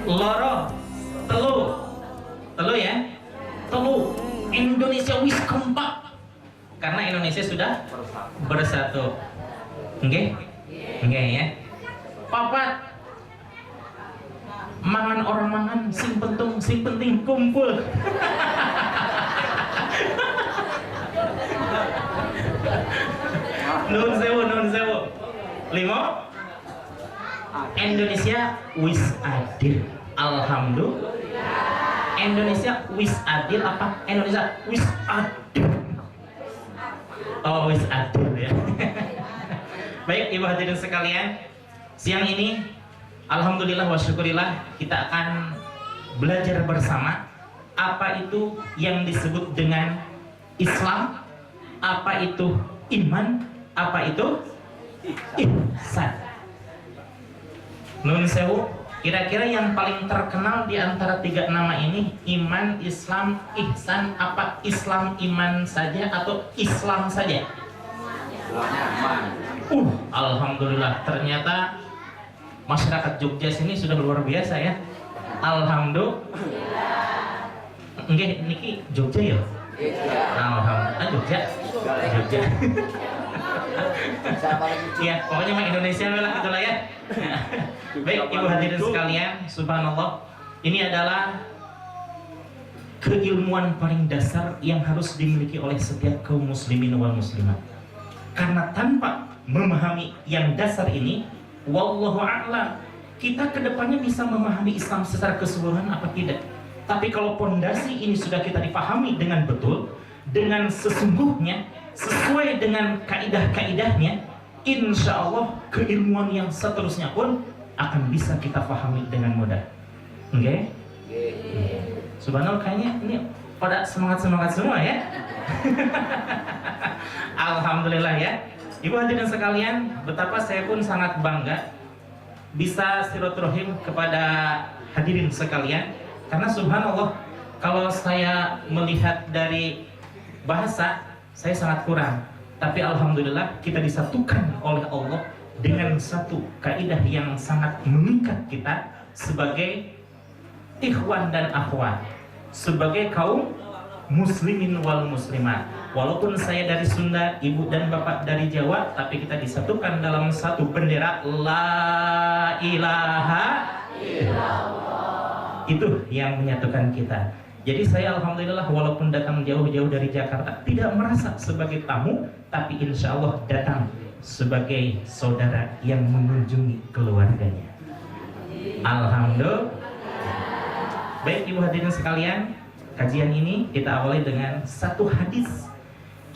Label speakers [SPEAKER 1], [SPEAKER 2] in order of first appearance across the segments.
[SPEAKER 1] loro, telu, telu ya, telu. Indonesia wis kompak karena Indonesia sudah bersatu. Oke, oke ya. Papat, mangan orang mangan, sing penting kumpul. Nun sewu. 5, Indonesia wis adil. Alhamdulillah. Indonesia wis adil apa? Indonesia wis adil. Oh, wis adil ya. Baik ibu hadirin sekalian, siang ini alhamdulillah wa syukurillah kita akan belajar bersama apa itu yang disebut dengan Islam, apa itu iman, apa itu ihsan. Nun sewu, kira-kira yang paling terkenal di antara 3 nama ini, iman, Islam, ihsan, apa Islam iman saja atau Islam saja? Alhamdulillah, ternyata masyarakat Jogja sini sudah luar biasa ya. Alhamdulillah. Nggih niki Jogja ya? Alhamdulillah, Jogja. Ya, pokoknya mah Indonesia lah itulah ya. Baik, ibu hadirin sekalian, subhanallah. Ini adalah keilmuan paling dasar yang harus dimiliki oleh setiap kaum muslimin wal muslimat. Karena tanpa memahami yang dasar ini, wallahu a'lam, kita kedepannya bisa memahami Islam secara keseluruhan apa tidak. Tapi kalau pondasi ini sudah kita dipahami dengan betul, dengan sesungguhnya, sesuai dengan kaidah-kaidahnya, insya Allah keilmuan yang seterusnya pun akan bisa kita pahami dengan mudah. Oke? Subhanallah, kayaknya ini pada semangat-semangat semua ya. Alhamdulillah ya. Ibu hadirin sekalian, betapa saya pun sangat bangga bisa silaturahim kepada hadirin sekalian. Karena subhanallah, kalau saya melihat dari bahasa, saya sangat kurang. Tapi alhamdulillah kita disatukan oleh Allah dengan satu kaidah yang sangat mengikat kita sebagai ikhwan dan akhwat, sebagai kaum muslimin wal muslimat. Walaupun saya dari Sunda, ibu dan bapak dari Jawa, tapi kita disatukan dalam satu bendera la ilaha illallah. Itu yang menyatukan kita. Jadi saya alhamdulillah walaupun datang jauh-jauh dari Jakarta, tidak merasa sebagai tamu, tapi insya Allah datang sebagai saudara yang mengunjungi keluarganya. Alhamdulillah. Baik ibu hadirin sekalian, kajian ini kita awali dengan satu hadis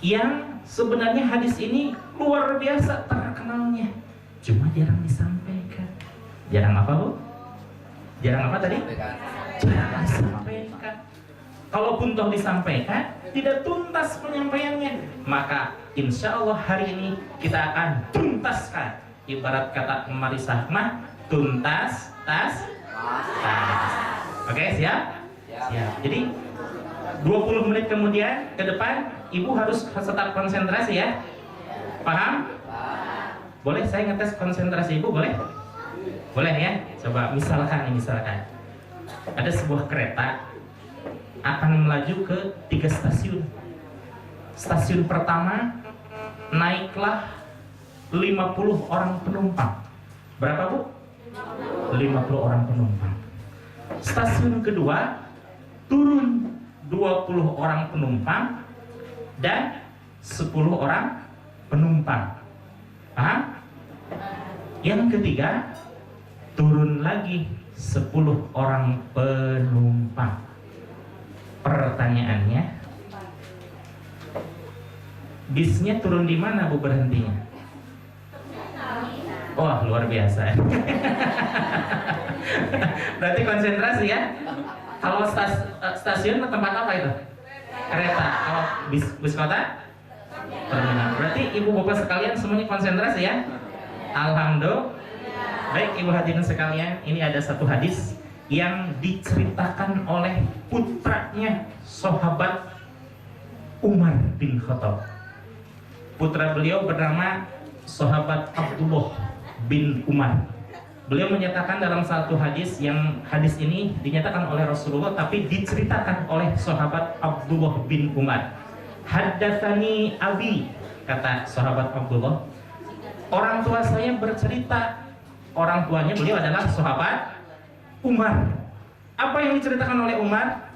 [SPEAKER 1] yang sebenarnya hadis ini luar biasa terkenalnya, cuma jarang disampaikan. Jarang apa bu? Jarang apa tadi? Jarang disampaikan. Kalaupun toh disampaikan, tidak tuntas penyampaiannya. Maka insya Allah hari ini kita akan tuntaskan. Ibarat kata Marisah mah, tuntas, tas. Oke, siap? Siap. Jadi 20 menit kemudian ke depan ibu harus tetap konsentrasi ya. Paham? Boleh saya ngetes konsentrasi ibu, boleh? Boleh ya? Coba misalkan ada sebuah kereta akan melaju ke 3 stasiun. Stasiun pertama naiklah 50 orang penumpang. Berapa bu? 50 orang penumpang. Stasiun kedua turun 20 orang penumpang dan 10 orang penumpang. Paham? Yang ketiga turun lagi 10 orang penumpang. Pertanyaannya, bisnya turun di mana bu berhentinya? Wah, luar biasa. Berarti konsentrasi ya. Kalau stasiun tempat apa itu? Kereta. Kalau bis kota? Terminal. Berarti ibu bapak sekalian semuanya konsentrasi ya. Alhamdulillah. Baik ibu hadirin sekalian, ini ada satu hadis yang diceritakan oleh putranya sahabat Umar bin Khattab. Putra beliau bernama sahabat Abdullah bin Umar. Beliau menyatakan dalam satu hadis, yang hadis ini dinyatakan oleh Rasulullah tapi diceritakan oleh sahabat Abdullah bin Umar. Haddatsani abi, kata sahabat Abdullah, orang tua saya bercerita. Orang tuanya beliau adalah sahabat Umar. Apa yang diceritakan oleh Umar?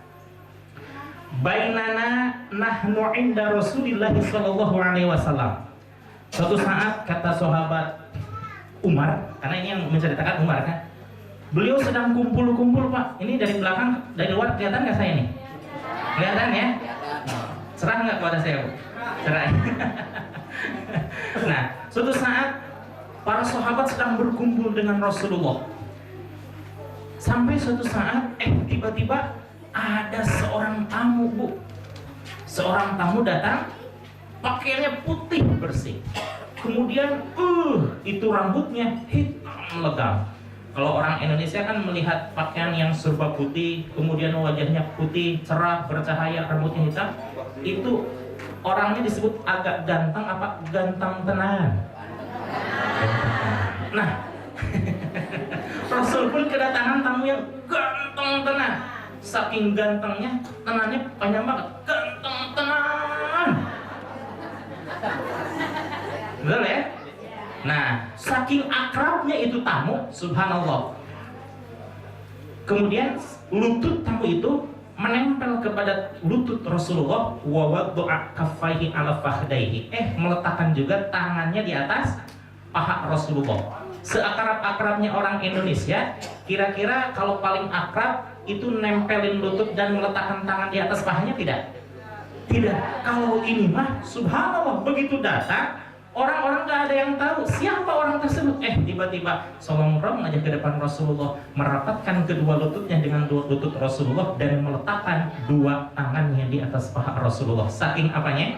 [SPEAKER 1] Bainana nahnu inda Rasulillah sallallahu alaihi wasallam. Suatu saat, kata sahabat Umar, karena ini yang menceritakan Umar kan, beliau sedang kumpul-kumpul Pak. Ini dari belakang, dari luar kelihatan nggak saya nih? Kelihatan ya? Cerah nggak kepada saya Bu? Cerah. Nah, suatu saat para sahabat sedang berkumpul dengan Rasulullah. Sampai suatu saat, tiba-tiba ada seorang tamu Bu. Seorang tamu datang, pakaiannya putih bersih. Kemudian, itu rambutnya hitam legam. Kalau orang Indonesia kan melihat pakaian yang serba putih, kemudian wajahnya putih, cerah, bercahaya, rambutnya hitam, itu orangnya disebut agak ganteng apa ganteng tenan. Nah, Rasul pun kedatangan tamu yang ganteng tenan. Saking gantengnya, tenannya panjang banget, ganteng tenan. Betul ya? Nah, saking akrabnya itu tamu, subhanallah. Kemudian lutut tamu itu menempel kepada lutut Rasulullah, wa wadda'a kaffaihi ala fakhdaihi. Meletakkan juga tangannya di atas paha Rasulullah. Seakrab-akrabnya orang Indonesia, kira-kira kalau paling akrab itu nempelin lutut dan meletakkan tangan di atas pahanya tidak? Tidak. Kalau ini mah subhanallah, begitu datang orang-orang gak ada yang tahu siapa orang tersebut. Tiba-tiba solong-rong aja ke depan Rasulullah, merapatkan kedua lututnya dengan dua lutut Rasulullah dan meletakkan dua tangannya di atas paha Rasulullah. Saking apanya?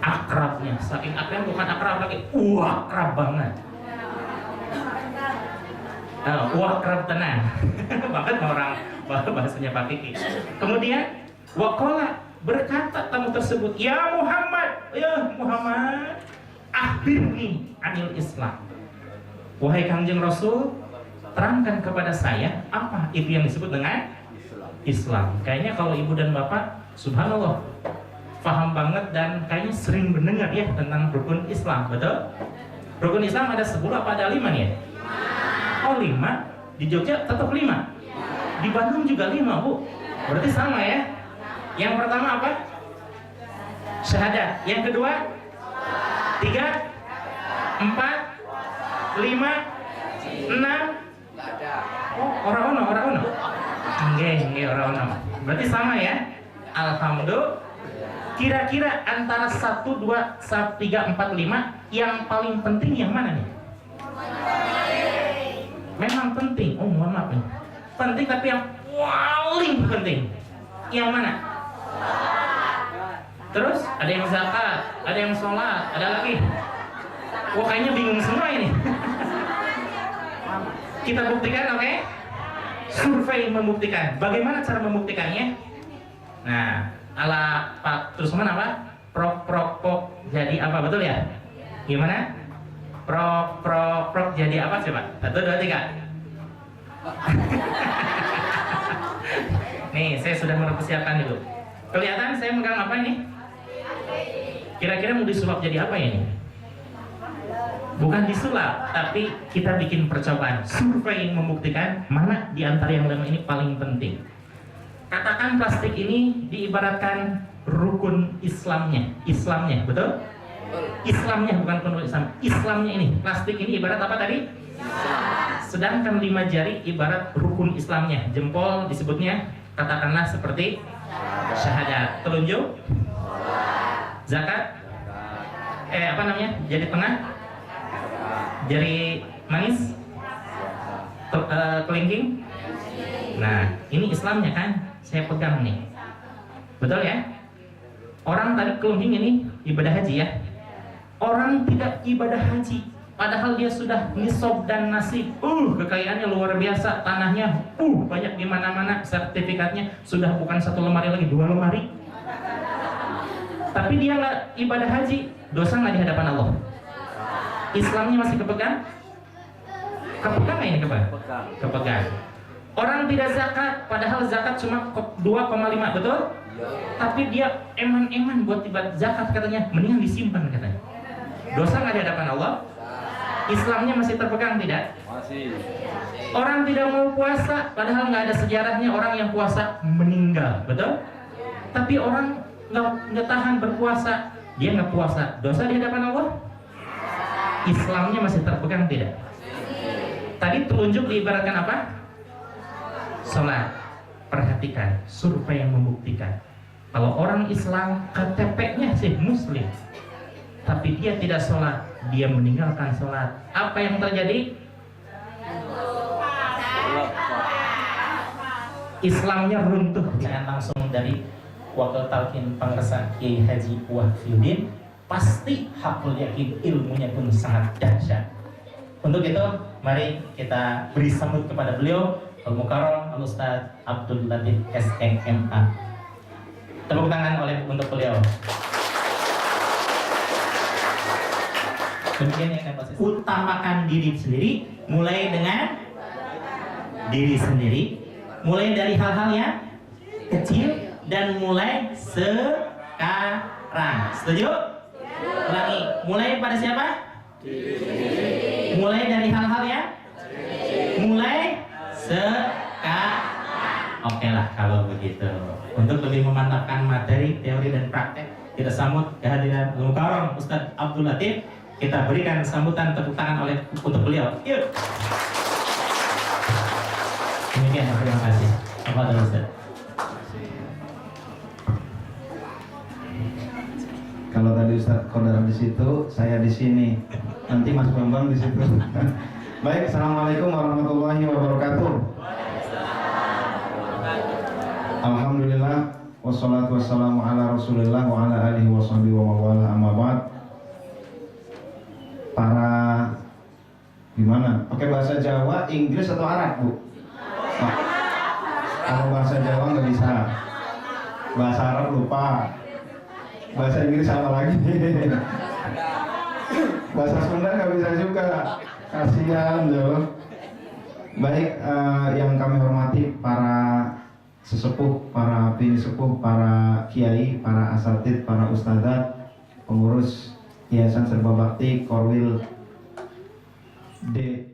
[SPEAKER 1] Akrabnya. Saking akrabnya, bukan akrab lagi, akrab banget. Akrab tenang. Bahkan orang bahasanya Pak Kiki. Kemudian waqala, berkata tamu tersebut, ya Muhammad, akhbirni anil Islam. Wahai Kangjeng Rasul, terangkan kepada saya apa itu yang disebut dengan Islam. Kayaknya kalau ibu dan bapak, subhanallah, paham banget dan kayaknya sering mendengar ya tentang rukun Islam, betul? Rukun Islam ada 10 apa ada 5 nih ya? Oh 5, di Jogja tetap 5, di Bandung juga 5 Bu, berarti sama ya. Yang pertama apa? Syahadat. Yang kedua? 3, 4, 5, 6. Oh, orang-orang. Nggih, orang-orang. Berarti sama ya? Alhamdulillah. Kira-kira antara 1, 2, 3, 4, 5 yang paling penting yang mana nih? Memang penting. Oh, mohon maaf nih. Penting, tapi yang paling penting yang mana? Terus ada yang zakat, ada yang sholat, ada lagi. Wah, kayaknya bingung semua ini. Kita buktikan, oke? Survei membuktikan. Bagaimana cara membuktikannya? Nah, ala Pak Trusman apa? Prok jadi apa, betul ya? Gimana? Prok jadi apa coba? 1, 2, 3. Nih, saya sudah mempersiapkan itu. Kelihatan saya megang apa ini? Kira-kira mau disulap jadi apa ini? Bukan disulap, tapi kita bikin percobaan survei yang membuktikan mana di antara yang 5 ini paling penting. Katakan plastik ini diibaratkan rukun Islamnya, betul? Islamnya, bukan rukun Islam. Islamnya ini, plastik ini ibarat apa tadi? Sedangkan 5 jari ibarat rukun Islamnya. Jempol disebutnya, katakanlah seperti syahadat. Telunjuk, zakat, apa namanya? Jari tengah, jari manis, kelingking. Nah, ini Islamnya kan? Saya pegang nih, betul ya? Orang tadi kelingking ini ibadah haji ya. Orang tidak ibadah haji, padahal dia sudah nisab dan nasib. Kekayaannya luar biasa, tanahnya banyak di mana-mana, sertifikatnya sudah bukan 1 lemari lagi, 2 lemari. Tapi dia nggak ibadah haji, dosa nggak di hadapan Allah? Islamnya masih kepegang? Kepegang nggak ini kepegang. Orang tidak zakat, padahal zakat cuma 2,5, betul? Tapi dia eman-eman buat tiba zakat, katanya mendingan disimpan katanya. Dosa nggak di hadapan Allah? Islamnya masih terpegang tidak?
[SPEAKER 2] Masih.
[SPEAKER 1] Orang tidak mau puasa, padahal nggak ada sejarahnya orang yang puasa meninggal, betul? Tapi orang nggak tahan berpuasa, dia nggak puasa, dosa di hadapan Allah? Islamnya masih terpegang tidak? Tadi telunjuk diibaratkan apa? Sholat. Perhatikan, survei yang membuktikan kalau orang Islam KTP-nya sih Muslim, tapi dia tidak sholat, dia meninggalkan sholat, apa yang terjadi? Islamnya runtuh. Jangan langsung dari Wakil Talqin Pangkasan Kiai Haji Wahfiuddin, pasti hakul yakin ilmunya pun sangat dahsyat. Untuk itu, mari kita beri sambut kepada beliau, Al-Mukarram Al-Ustaz Abdul Latif SMMA. Tepuk tangan untuk beliau. Demikian yang dapat saya utamakan diri sendiri, mulai dengan diri sendiri, mulai dari hal-hal yang kecil dan mulai sekarang. Setuju? Ulangi, mulai pada siapa? Mulai dari hal-hal yang mulai sekarang. Oke lah kalau begitu. Untuk lebih memantapkan materi, teori dan praktek, kita sambut kehadiran Al-Mukarram Ustaz Abdul Latif. Kita berikan sambutan tepuk tangan untuk beliau. Yuk. Demikian, terima kasih. Apa Ustaz?
[SPEAKER 3] Kalau tadi Ustaz Qadar di situ, saya di sini. Nanti Mas Bambang di situ. Baik, assalamualaikum warahmatullahi wabarakatuh. Alhamdulillah, wassalatu wassalamu ala Rasulillah wa ala alihi washabihi wa mawala amma ba'd. Para gimana? Pakai bahasa Jawa, Inggris atau Arab, Bu? Nah, kalau bahasa Jawa nggak bisa, bahasa Arab lupa, bahasa Inggris apa lagi? Bahasa Sunda nggak bisa juga, kasihan loh. Baik, yang kami hormati para sesepuh, para bini sepuh, para kiai, para asatid, para ustadzat, pengurus Yayasan Serba Bakti Korwil D